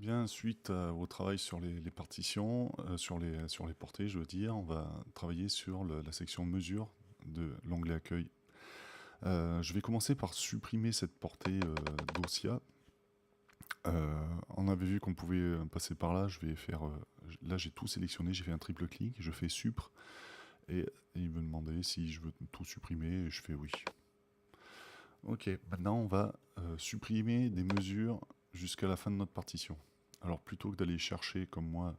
Bien, suite au travail sur les partitions, sur les portées, je veux dire, on va travailler sur la section mesure de l'onglet accueil. Je vais commencer par supprimer cette portée d'Ossia. On avait vu qu'on pouvait passer par là. Je vais faire. Là, j'ai tout sélectionné. J'ai fait un triple clic. Je fais supr et il me demandait si je veux tout supprimer. Et je fais oui. Ok. Maintenant, on va supprimer des mesures jusqu'à la fin de notre partition. Alors plutôt que d'aller chercher comme moi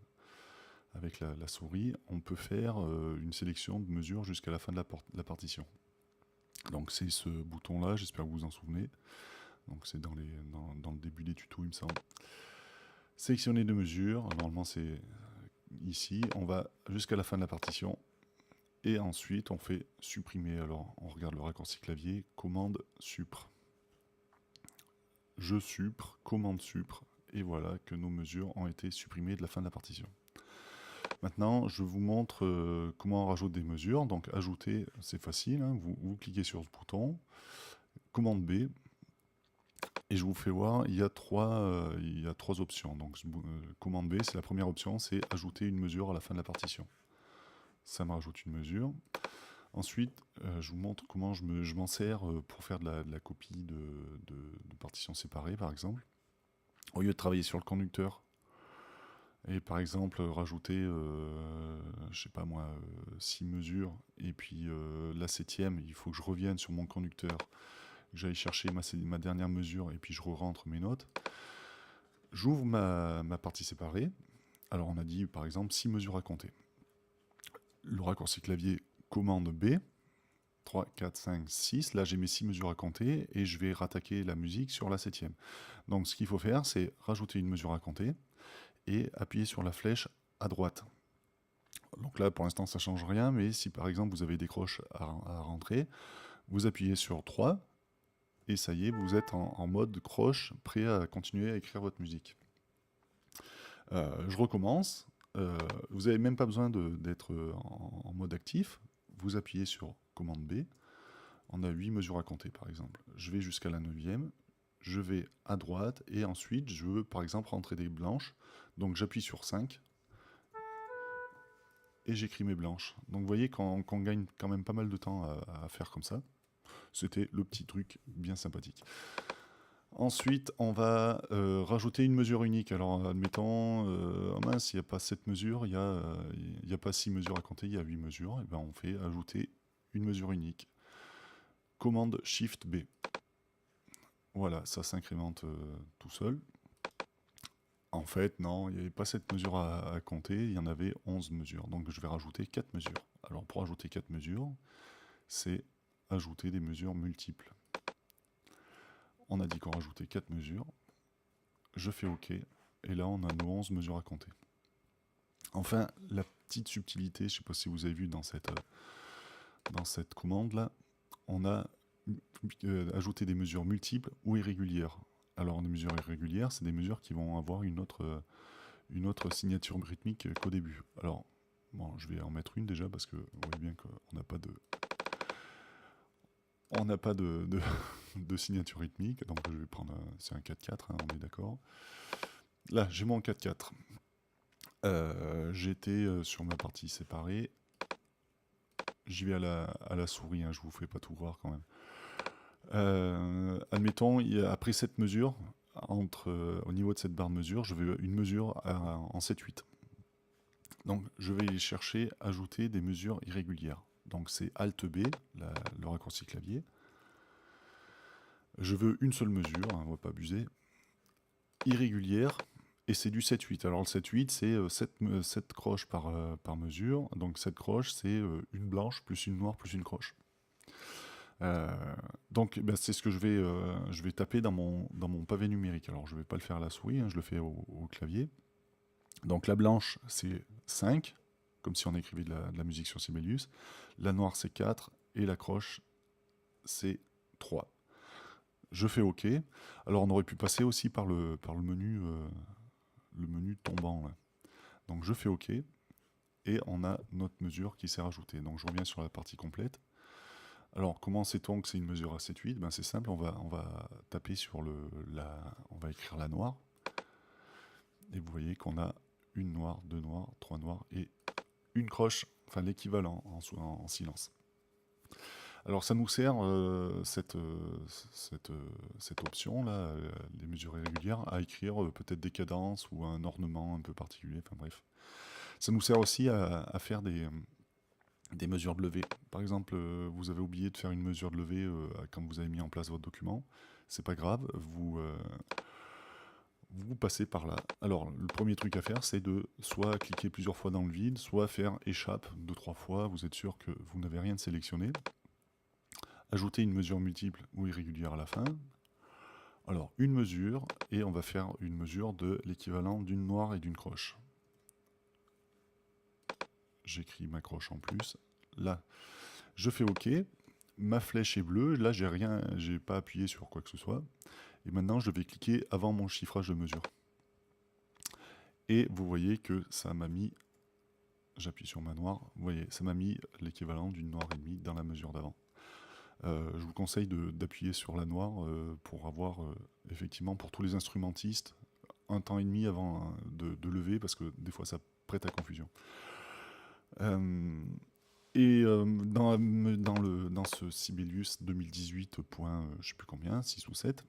avec la souris, on peut faire une sélection de mesures jusqu'à la fin de la partition. Donc c'est ce bouton-là, j'espère que vous vous en souvenez. Donc c'est dans le début des tutos, il me semble. Sélectionner de mesures, normalement c'est ici, on va jusqu'à la fin de la partition. Et ensuite on fait supprimer, alors on regarde le raccourci clavier, commande supr. Je supr, commande supr, et voilà que nos mesures ont été supprimées de la fin de la partition. Maintenant, je vous montre comment on rajoute des mesures. Donc, ajouter, c'est facile. Hein. Vous cliquez sur ce bouton, commande B, et je vous fais voir, il y a trois options. Donc, commande B, c'est la première option, c'est ajouter une mesure à la fin de la partition. Ça me rajoute une mesure. Ensuite, je vous montre comment je m'en sers pour faire de la copie de partitions séparées, par exemple. Au lieu de travailler sur le conducteur, et par exemple rajouter, je sais pas moi, 6 mesures, et puis la septième, il faut que je revienne sur mon conducteur, que j'aille chercher ma dernière mesure, et puis je re-rentre mes notes. J'ouvre ma partie séparée. Alors on a dit par exemple 6 mesures à compter. Le raccourci clavier commande B, 3, 4, 5, 6. Là j'ai mes 6 mesures à compter, et je vais rattaquer la musique sur la septième. Donc ce qu'il faut faire, c'est rajouter une mesure à compter, et appuyer sur la flèche à droite. Donc là, pour l'instant, ça ne change rien, mais si par exemple vous avez des croches à rentrer, vous appuyez sur 3, et ça y est, vous êtes en mode croche, prêt à continuer à écrire votre musique. Je recommence. Vous n'avez même pas besoin d'être en mode actif. Vous appuyez sur commande B. On a 8 mesures à compter, par exemple. Je vais jusqu'à la 9e. Je vais à droite, et ensuite, je veux, par exemple, rentrer des blanches. Donc j'appuie sur 5, et j'écris mes blanches. Donc vous voyez qu'on gagne quand même pas mal de temps à faire comme ça. C'était le petit truc bien sympathique. Ensuite, on va rajouter une mesure unique. Alors admettons, oh mince, il n'y a pas 7 mesures, il n'y a pas 6 mesures à compter, il y a 8 mesures. Et ben on fait ajouter une mesure unique. Commande Shift B. Voilà, ça s'incrémente tout seul. En fait, non, il n'y avait pas 7 mesures à compter, il y en avait 11 mesures. Donc je vais rajouter 4 mesures. Alors pour ajouter 4 mesures, c'est ajouter des mesures multiples. On a dit qu'on rajoutait 4 mesures. Je fais OK. Et là, on a nos 11 mesures à compter. Enfin, la petite subtilité, je ne sais pas si vous avez vu dans cette commande-là, on a ajouté des mesures multiples ou irrégulières. Alors, des mesures irrégulières, c'est des mesures qui vont avoir une autre signature rythmique qu'au début. Alors, bon, je vais en mettre une déjà parce que vous voyez bien qu'on n'a pas de signature rythmique. Donc, je vais prendre, c'est un 4-4, hein, on est d'accord. Là, j'ai mon 4-4. J'étais sur ma partie séparée. J'y vais à la souris, hein, je vous fais pas tout voir quand même. Admettons, après cette mesure, au niveau de cette barre de mesure, je veux une mesure en 7-8. Donc je vais chercher, ajouter des mesures irrégulières. Donc c'est Alt B, le raccourci clavier. Je veux une seule mesure, hein, on va pas abuser. Irrégulière, et c'est du 7-8. Alors le 7-8, c'est 7 croches par mesure. Donc 7 croches, c'est une blanche, plus une noire, plus une croche. Donc ben, c'est ce que je vais taper dans mon pavé numérique. Alors je ne vais pas le faire à la souris, hein, je le fais au clavier. Donc la blanche, c'est 5, comme si on écrivait de la musique sur Sibelius. La noire, c'est 4, et la croche, c'est 3. Je fais OK. Alors on aurait pu passer aussi par le menu tombant. Là. Donc je fais OK, et on a notre mesure qui s'est rajoutée. Donc je reviens sur la partie complète. Alors comment sait-on que c'est une mesure à 7-8 ? Ben, c'est simple, on va taper sur on va écrire la noire. Et vous voyez qu'on a une noire, deux noirs, trois noirs et une croche, enfin l'équivalent en silence. Alors ça nous sert, cette option là, les mesures irrégulières, à écrire peut-être des cadences ou un ornement un peu particulier, enfin bref. Ça nous sert aussi à faire des mesures de levée. Par exemple, vous avez oublié de faire une mesure de levée quand vous avez mis en place votre document. C'est pas grave, vous passez par là. Alors, le premier truc à faire, c'est de soit cliquer plusieurs fois dans le vide, soit faire échappe 2-3 fois. Vous êtes sûr que vous n'avez rien de sélectionné. Ajouter une mesure multiple ou irrégulière à la fin. Alors, une mesure, et on va faire une mesure de l'équivalent d'une noire et d'une croche. J'écris ma croche en plus. Là, je fais OK. Ma flèche est bleue. Là, j'ai pas appuyé sur quoi que ce soit. Et maintenant, je vais cliquer avant mon chiffrage de mesure. Et vous voyez que ça m'a mis, j'appuie sur ma noire, vous voyez, ça m'a mis l'équivalent d'une noire et demie dans la mesure d'avant. Je vous conseille d'appuyer sur la noire pour avoir, effectivement, pour tous les instrumentistes, un temps et demi avant de lever, parce que des fois ça prête à confusion. Dans ce Sibelius 2018, je sais plus combien, 6 ou 7,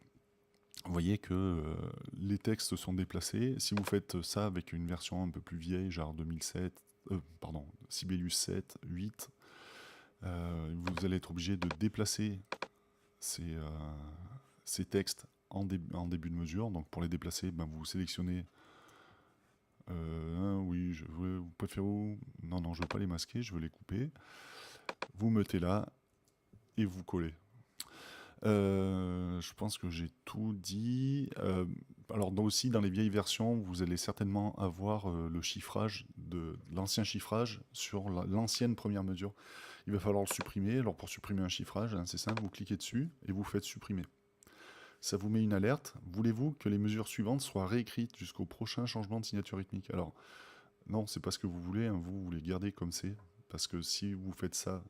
vous voyez que les textes sont déplacés. Si vous faites ça avec une version un peu plus vieille, genre 2007, Sibelius 7, 8, vous allez être obligé de déplacer ces textes en début de mesure. Donc pour les déplacer, vous sélectionnez oui, vous préférez où? Non, je ne veux pas les masquer, je veux les couper. Vous mettez là et vous collez. Je pense que j'ai tout dit. Alors aussi dans les vieilles versions, vous allez certainement avoir le chiffrage l'ancien chiffrage sur l'ancienne première mesure. Il va falloir le supprimer. Alors pour supprimer un chiffrage, c'est simple, vous cliquez dessus et vous faites supprimer. Ça vous met une alerte. Voulez-vous que les mesures suivantes soient réécrites jusqu'au prochain changement de signature rythmique? Alors non, c'est pas ce que vous voulez, hein. Vous les gardez comme c'est, parce que si vous faites ça,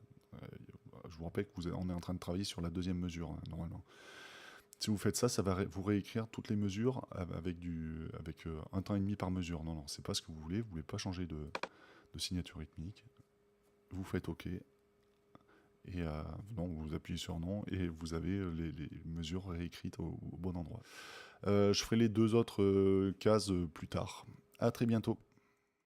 je vous rappelle qu'on est en train de travailler sur la deuxième mesure, hein, normalement. Si vous faites ça, ça va vous réécrire toutes les mesures avec un temps et demi par mesure. Non, c'est pas ce que vous voulez pas changer de signature rythmique. Vous faites OK, et vous appuyez sur non, et vous avez les mesures réécrites au bon endroit. Je ferai les deux autres cases plus tard. À très bientôt.